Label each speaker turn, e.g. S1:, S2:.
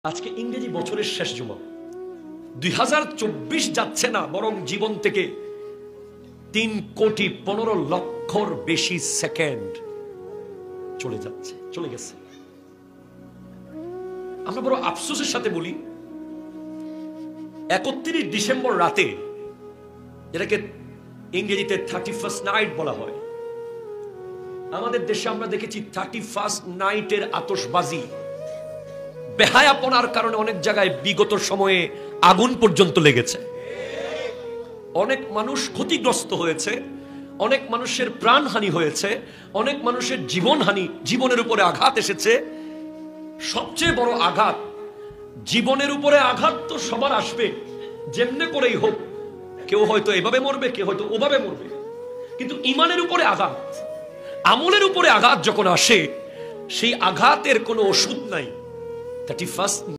S1: আজকে ইংরেজি বছরের শেষ জুমা, 2024 যাচ্ছে না, বরং জীবন থেকে 3,15,00,000 বেশি সেকেন্ড চলে যাচ্ছে, চলে গেছে। আমরা বড় আফসোসের সাথে বলি, 31 ডিসেম্বর রাতে, যেটাকে ইংরেজিতে 31st নাইট বলা হয়, আমাদের দেশে আমরা দেখেছি 31st নাইটের আতশবাজি, বেহায়াপনার কারণে অনেক জায়গায় বিগত সময়ে আগুন পর্যন্ত লেগেছে, অনেক মানুষ ক্ষতিগ্রস্ত হয়েছে, অনেক মানুষের প্রাণহানি হয়েছে, অনেক মানুষের জীবনহানি, জীবনের উপরে আঘাত এসেছে। সবচেয়ে বড় আঘাত, জীবনের উপরে আঘাত তো সবার আসবে, যেমনে করেই হোক, কেউ হয়তো এভাবে মরবে, কেউ হয়তো ওভাবে মরবে, কিন্তু ঈমানের উপরে আঘাত, আমলের উপরে আঘাত যখন আসে, সেই আঘাতের কোনো ওষুধ নাই। 31st